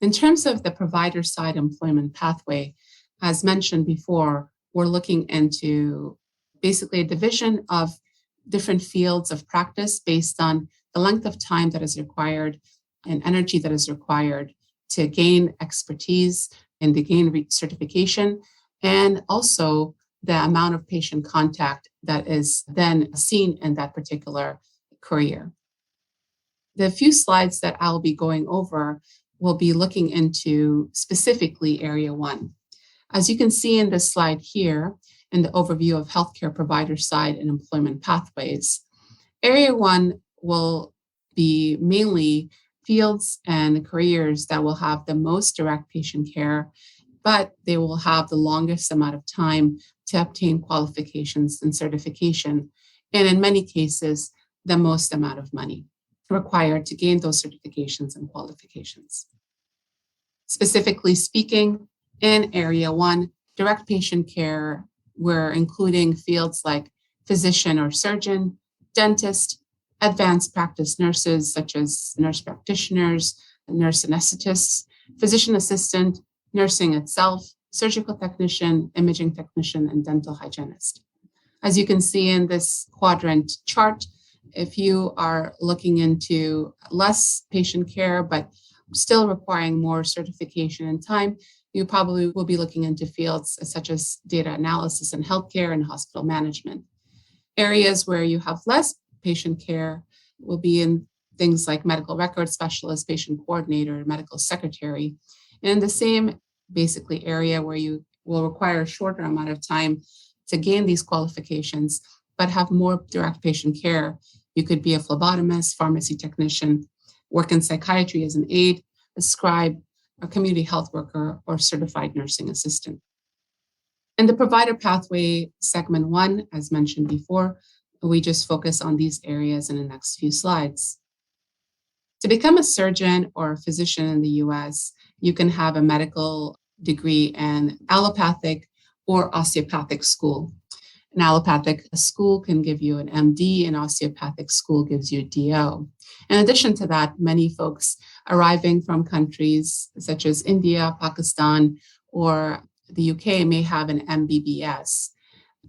In terms of the provider side employment pathway, as mentioned before, we're looking into basically a division of different fields of practice based on the length of time that is required and energy that is required to gain expertise and to gain certification, and also the amount of patient contact that is then seen in that particular career. The few slides that I'll be going over will be looking into specifically Area 1. As you can see in this slide here, in the overview of healthcare provider side and employment pathways, Area 1 will be mainly fields and careers that will have the most direct patient care, but they will have the longest amount of time to obtain qualifications and certification, and in many cases, the most amount of money required to gain those certifications and qualifications. Specifically speaking, in Area 1, direct patient care, we're including fields like physician or surgeon, dentist, advanced practice nurses such as nurse practitioners, nurse anesthetists, physician assistant, nursing itself, surgical technician, imaging technician, and dental hygienist. As you can see in this quadrant chart, if you are looking into less patient care, but still requiring more certification and time, you probably will be looking into fields such as data analysis and healthcare and hospital management. Areas where you have less patient care will be in things like medical record specialist, patient coordinator, medical secretary. And in the same basically area where you will require a shorter amount of time to gain these qualifications, but have more direct patient care, you could be a phlebotomist, pharmacy technician, work in psychiatry as an aide, a scribe, a community health worker, or certified nursing assistant. In the provider pathway segment 1, as mentioned before, we just focus on these areas in the next few slides. To become a surgeon or a physician in the US, you can have a medical degree in allopathic or osteopathic school. An allopathic school can give you an MD, an osteopathic school gives you a DO. In addition to that, many folks arriving from countries such as India, Pakistan, or the UK may have an MBBS.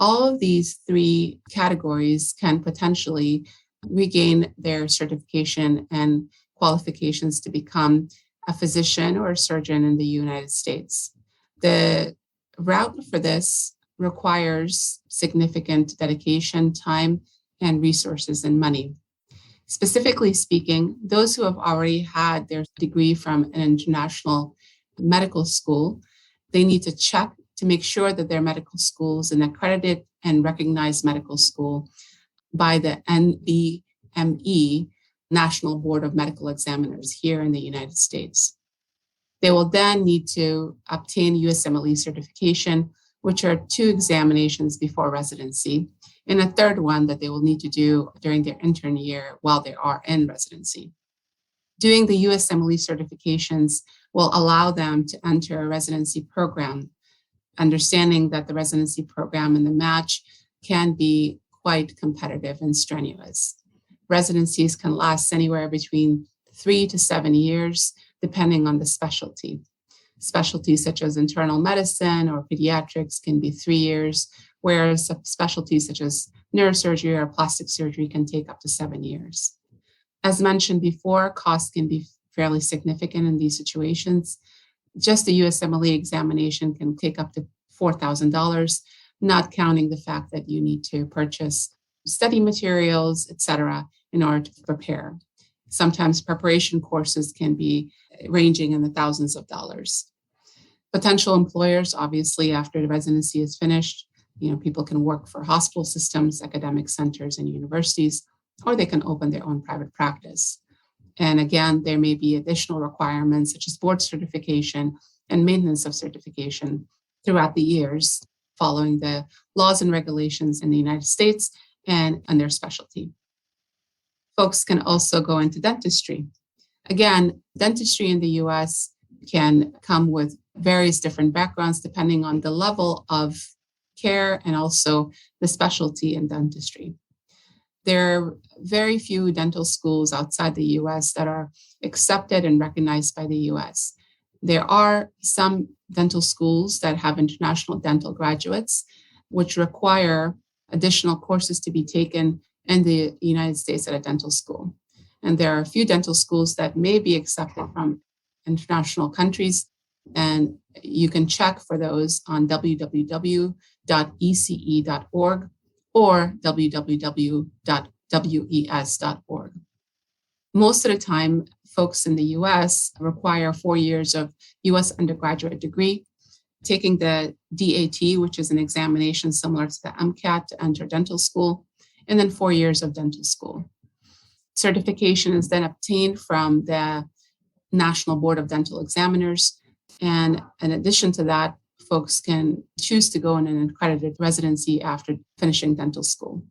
All of these three categories can potentially regain their certification and qualifications to become a physician or a surgeon in the United States. The route for this requires significant dedication, time, and resources and money. Specifically speaking, those who have already had their degree from an international medical school, they need to check to make sure that their medical school is an accredited and recognized medical school by the NBME, National Board of Medical Examiners here in the United States. They will then need to obtain USMLE certification, which are 2 examinations before residency, and a third one that they will need to do during their intern year while they are in residency. Doing the USMLE certifications will allow them to enter a residency program, understanding that the residency program and the match can be quite competitive and strenuous. Residencies can last anywhere between 3 to 7 years, depending on the specialty. Specialties such as internal medicine or pediatrics can be 3 years, whereas specialties such as neurosurgery or plastic surgery can take up to 7 years. As mentioned before, costs can be fairly significant in these situations. Just the USMLE examination can take up to $4,000, not counting the fact that you need to purchase study materials, etc., in order to prepare. Sometimes preparation courses can be ranging in the thousands of dollars. Potential employers, obviously, after the residency is finished, people can work for hospital systems, academic centers, and universities, or they can open their own private practice. And again, there may be additional requirements such as board certification and maintenance of certification throughout the years, following the laws and regulations in the United States and their specialty. Folks can also go into dentistry. Again, dentistry in the US can come with various different backgrounds depending on the level of care and also the specialty in dentistry. There are very few dental schools outside the US that are accepted and recognized by the US. There are some dental schools that have international dental graduates, which require additional courses to be taken in the United States at a dental school. And there are a few dental schools that may be accepted from international countries, and you can check for those on www.ece.org or www.wes.org. Most of the time, folks in the US require 4 years of US undergraduate degree, taking the DAT, which is an examination similar to the MCAT to enter dental school, and then 4 years of dental school. Certification is then obtained from the National Board of Dental Examiners. And in addition to that, folks can choose to go in an accredited residency after finishing dental school.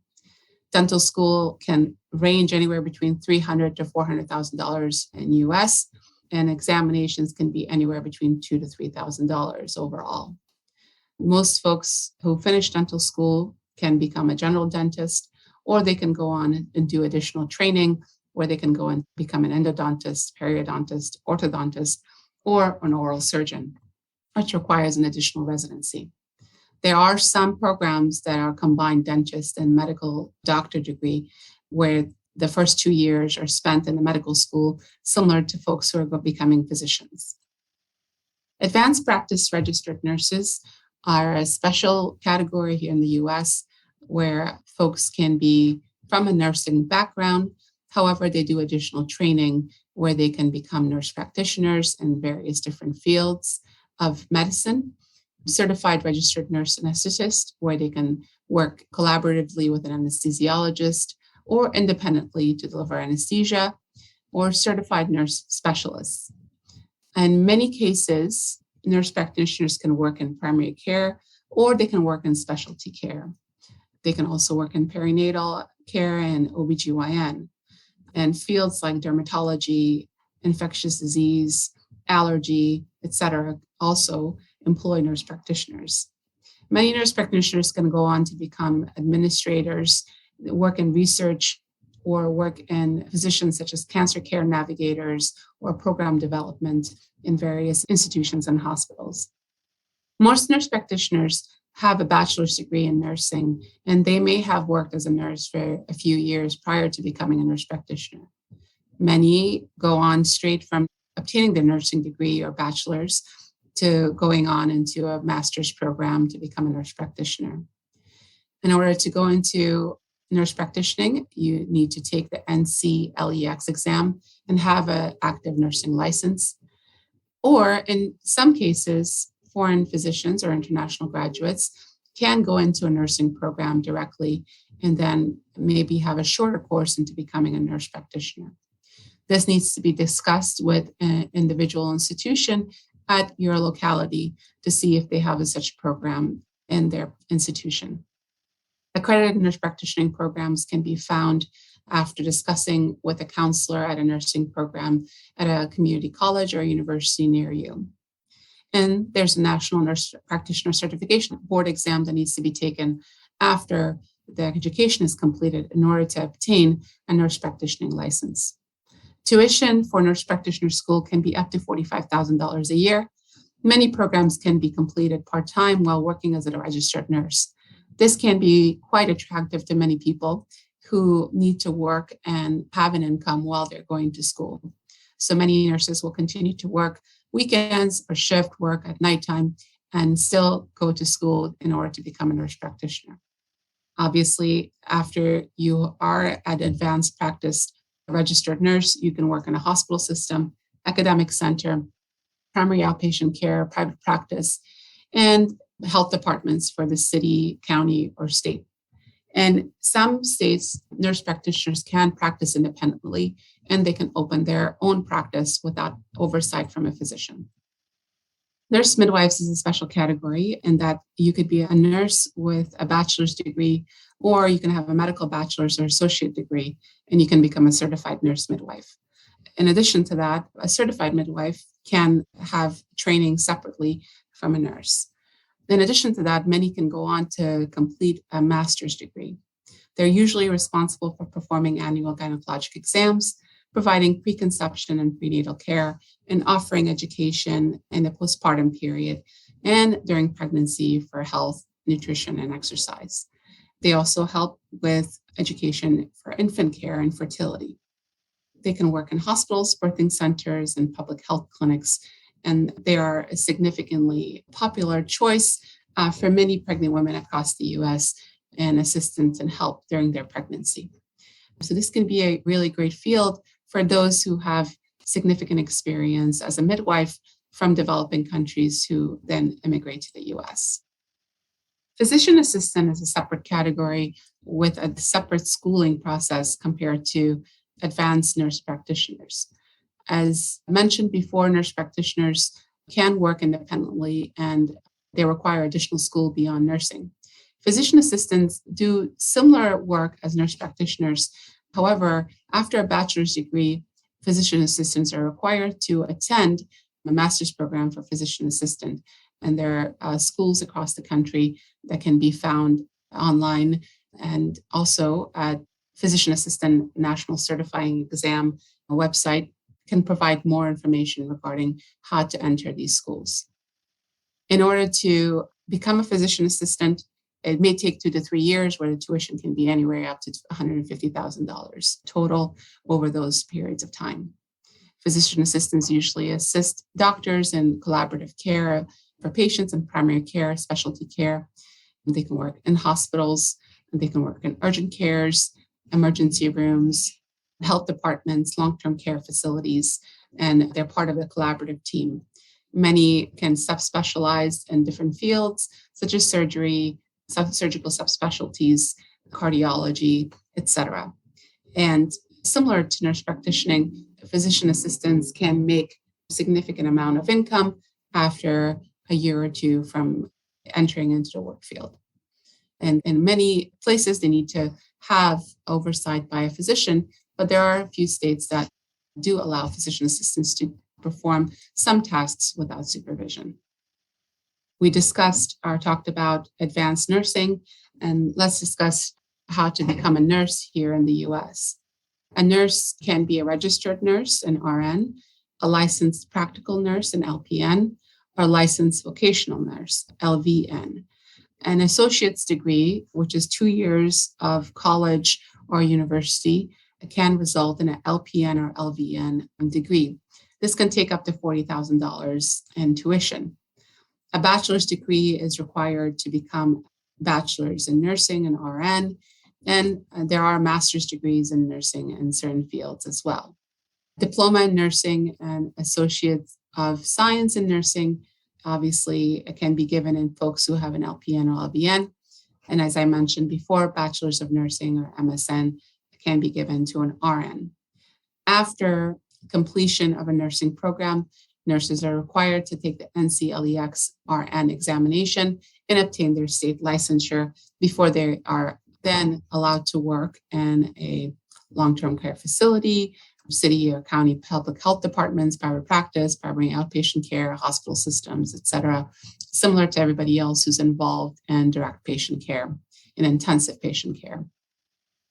Dental school can range anywhere between $300,000 to $400,000 in US, and examinations can be anywhere between $2,000 to $3,000 overall. Most folks who finish dental school can become a general dentist, or they can go on and do additional training where they can go and become an endodontist, periodontist, orthodontist, or an oral surgeon, which requires an additional residency. There are some programs that are combined dentist and medical doctor degree, where the first 2 years are spent in the medical school, similar to folks who are becoming physicians. Advanced practice registered nurses are a special category here in the US where folks can be from a nursing background. However, they do additional training where they can become nurse practitioners in various different fields of medicine, certified registered nurse anesthetist, where they can work collaboratively with an anesthesiologist or independently to deliver anesthesia, or certified nurse specialists. In many cases, nurse practitioners can work in primary care or they can work in specialty care. They can also work in perinatal care and OBGYN. And fields like dermatology, infectious disease, allergy, etc., also employ nurse practitioners. Many nurse practitioners can go on to become administrators, work in research, or work in positions such as cancer care navigators or program development in various institutions and hospitals. Most nurse practitioners have a bachelor's degree in nursing, and they may have worked as a nurse for a few years prior to becoming a nurse practitioner. Many go on straight from obtaining their nursing degree or bachelor's to going on into a master's program to become a nurse practitioner. In order to go into nurse practicing, you need to take the NCLEX exam and have an active nursing license. Or in some cases, foreign physicians or international graduates can go into a nursing program directly and then maybe have a shorter course into becoming a nurse practitioner. This needs to be discussed with an individual institution at your locality to see if they have such program in their institution. Accredited nurse practitioning programs can be found after discussing with a counselor at a nursing program at a community college or university near you. And there's a National Nurse Practitioner Certification Board exam that needs to be taken after the education is completed in order to obtain a nurse practitioning license. Tuition for nurse practitioner school can be up to $45,000 a year. Many programs can be completed part-time while working as a registered nurse. This can be quite attractive to many people who need to work and have an income while they're going to school. So many nurses will continue to work weekends or shift work at nighttime and still go to school in order to become a nurse practitioner. Obviously, after you are an advanced practice registered nurse, you can work in a hospital system, academic center, primary outpatient care, private practice, and health departments for the city, county, or state. In some states, nurse practitioners can practice independently and they can open their own practice without oversight from a physician. Nurse midwives is a special category in that you could be a nurse with a bachelor's degree, or you can have a medical bachelor's or associate degree, and you can become a certified nurse midwife. In addition to that, a certified midwife can have training separately from a nurse. In addition to that, many can go on to complete a master's degree. They're usually responsible for performing annual gynecologic exams, providing preconception and prenatal care, and offering education in the postpartum period and during pregnancy for health, nutrition, and exercise. They also help with education for infant care and fertility. They can work in hospitals, birthing centers, and public health clinics, and they are a significantly popular choice for many pregnant women across the US and assistance and help during their pregnancy. So this can be a really great field for those who have significant experience as a midwife from developing countries who then immigrate to the US. Physician assistant is a separate category with a separate schooling process compared to advanced nurse practitioners. As mentioned before, nurse practitioners can work independently and they require additional school beyond nursing. Physician assistants do similar work as nurse practitioners. However, after a bachelor's degree, physician assistants are required to attend a master's program for physician assistant. And there are schools across the country that can be found online and also at Physician Assistant National Certifying Exam website can provide more information regarding how to enter these schools. In order to become a physician assistant, it may take 2 to 3 years, where the tuition can be anywhere up to $150,000 total over those periods of time. Physician assistants usually assist doctors in collaborative care for patients in primary care, specialty care. They can work in hospitals, and they can work in urgent cares, emergency rooms, health departments, long-term care facilities, and they're part of a collaborative team. Many can subspecialize in different fields, such as surgery, surgical subspecialties, cardiology, etc. And similar to nurse practitioning, physician assistants can make a significant amount of income after a year or two from entering into the work field. And in many places, they need to have oversight by a physician, but there are a few states that do allow physician assistants to perform some tasks without supervision. We discussed or talked about advanced nursing, and let's discuss how to become a nurse here in the US. A nurse can be a registered nurse, an RN, a licensed practical nurse, an LPN, or licensed vocational nurse, LVN. An associate's degree, which is 2 years of college or university, can result in an LPN or LVN degree. This can take up to $40,000 in tuition. A bachelor's degree is required to become bachelor's in nursing and RN, and there are master's degrees in nursing in certain fields as well. Diploma in nursing and associates of science in nursing, obviously, it can be given in folks who have an LPN or LVN. And as I mentioned before, bachelor's of nursing or MSN can be given to an RN. After completion of a nursing program, nurses are required to take the NCLEX RN examination and obtain their state licensure before they are then allowed to work in a long-term care facility, city or county public health departments, private practice, primary outpatient care, hospital systems, etc., similar to everybody else who's involved in direct patient care and intensive patient care.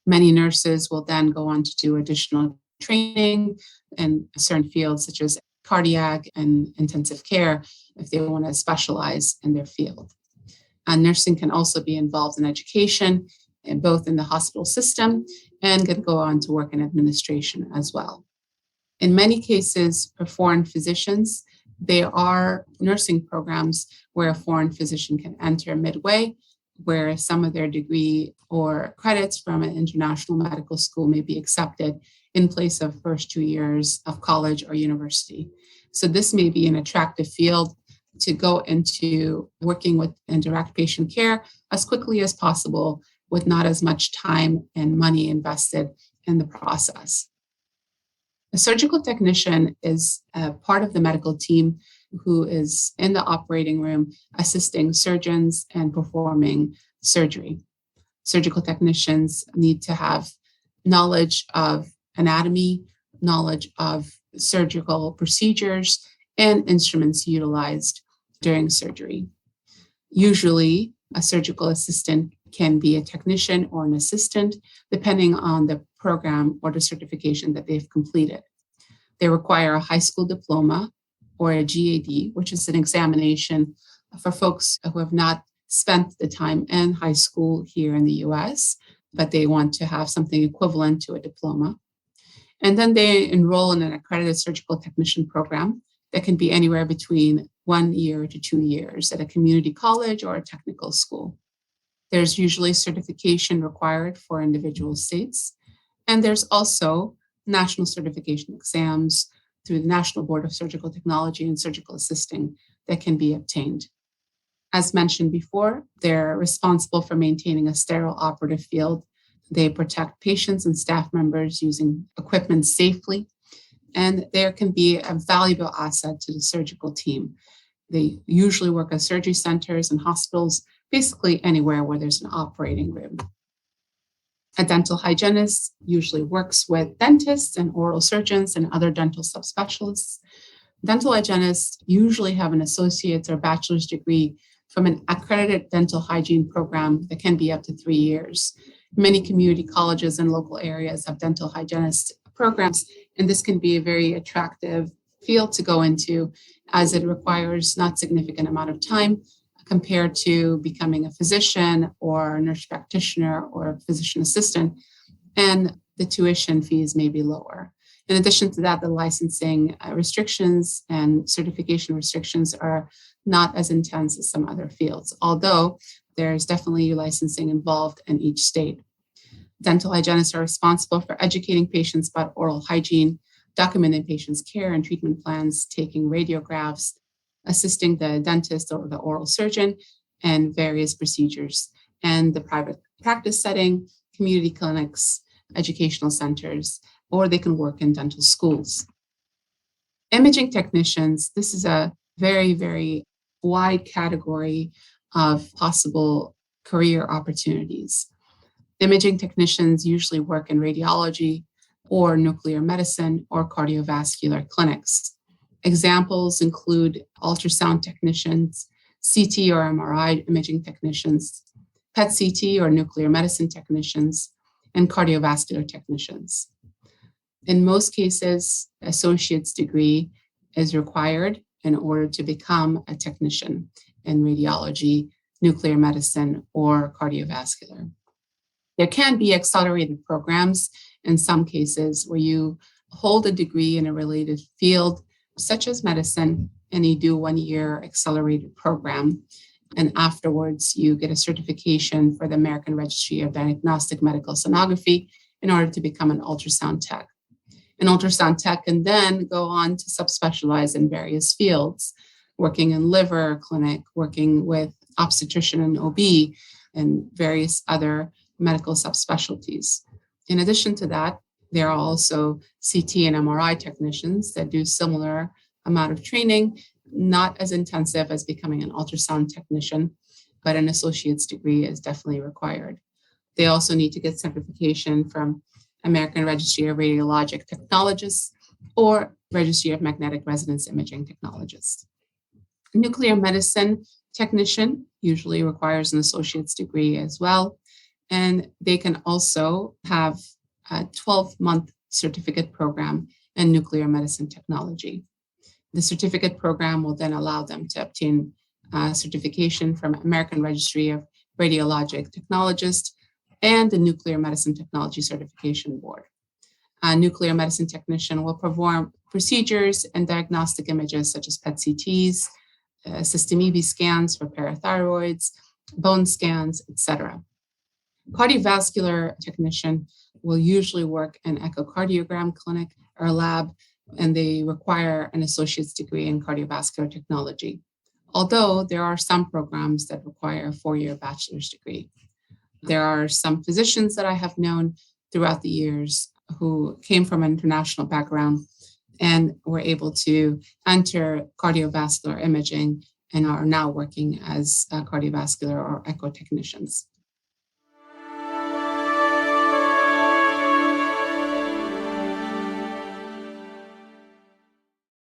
Many nurses will then go on to do additional training in certain fields such as cardiac and intensive care if they want to specialize in their field. And nursing can also be involved in education, and both in the hospital system and can go on to work in administration as well. In many cases, for foreign physicians, there are nursing programs where a foreign physician can enter midway, where some of their degree or credits from an international medical school may be accepted in place of first 2 years of college or university. So this may be an attractive field to go into working with in direct patient care as quickly as possible with not as much time and money invested in the process. A surgical technician is a part of the medical team who is in the operating room assisting surgeons and performing surgery. Surgical technicians need to have knowledge of anatomy, knowledge of surgical procedures, and instruments utilized during surgery. Usually, a surgical assistant can be a technician or an assistant, depending on the program or the certification that they've completed. They require a high school diploma or a GAD, which is an examination for folks who have not spent the time in high school here in the US, but they want to have something equivalent to a diploma. And then they enroll in an accredited surgical technician program that can be anywhere between 1 year to 2 years at a community college or a technical school. There's usually certification required for individual states. And there's also national certification exams through the National Board of Surgical Technology and Surgical Assisting that can be obtained. As mentioned before, they're responsible for maintaining a sterile operative field. They protect patients and staff members using equipment safely, and there can be a valuable asset to the surgical team. They usually work at surgery centers and hospitals, basically anywhere where there's an operating room. A dental hygienist usually works with dentists and oral surgeons and other dental subspecialists. Dental hygienists usually have an associate's or bachelor's degree from an accredited dental hygiene program that can be up to 3 years. Many community colleges and local areas have dental hygienist programs, and this can be a very attractive field to go into as it requires not significant amount of time compared to becoming a physician or a nurse practitioner or physician assistant, and the tuition fees may be lower. In addition to that, the licensing restrictions and certification restrictions are not as intense as some other fields, although there's definitely licensing involved in each state. Dental hygienists are responsible for educating patients about oral hygiene, documenting patients' care and treatment plans, taking radiographs, assisting the dentist or the oral surgeon, and various procedures. And the private practice setting, community clinics, educational centers, or they can work in dental schools. Imaging technicians, this is a very, very wide category of possible career opportunities. Imaging technicians usually work in radiology or nuclear medicine or cardiovascular clinics. Examples include ultrasound technicians, CT or MRI imaging technicians, PET CT or nuclear medicine technicians, and cardiovascular technicians. In most cases, associate's degree is required in order to become a technician in radiology, nuclear medicine, or cardiovascular. There can be accelerated programs in some cases where you hold a degree in a related field, such as medicine, and you do 1 year accelerated program. And afterwards, you get a certification for the American Registry of Diagnostic Medical Sonography in order to become an ultrasound tech. An ultrasound tech can then go on to subspecialize in various fields, working in liver clinic, working with obstetrician and OB, and various other medical subspecialties. In addition to that, there are also CT and MRI technicians that do similar amount of training, not as intensive as becoming an ultrasound technician, but an associate's degree is definitely required. They also need to get certification from American Registry of Radiologic Technologists or Registry of Magnetic Resonance Imaging Technologists. A nuclear medicine technician usually requires an associate's degree as well, and they can also have a 12-month certificate program in nuclear medicine technology. The certificate program will then allow them to obtain certification from American Registry of Radiologic Technologists and the Nuclear Medicine Technology Certification Board. A nuclear medicine technician will perform procedures and diagnostic images such as PET CTs, system EV scans for parathyroids, bone scans, etc. Cardiovascular technician will usually work in echocardiogram clinic or lab, and they require an associate's degree in cardiovascular technology. Although there are some programs that require a 4-year bachelor's degree. There are some physicians that I have known throughout the years who came from an international background and were able to enter cardiovascular imaging and are now working as cardiovascular or echo technicians.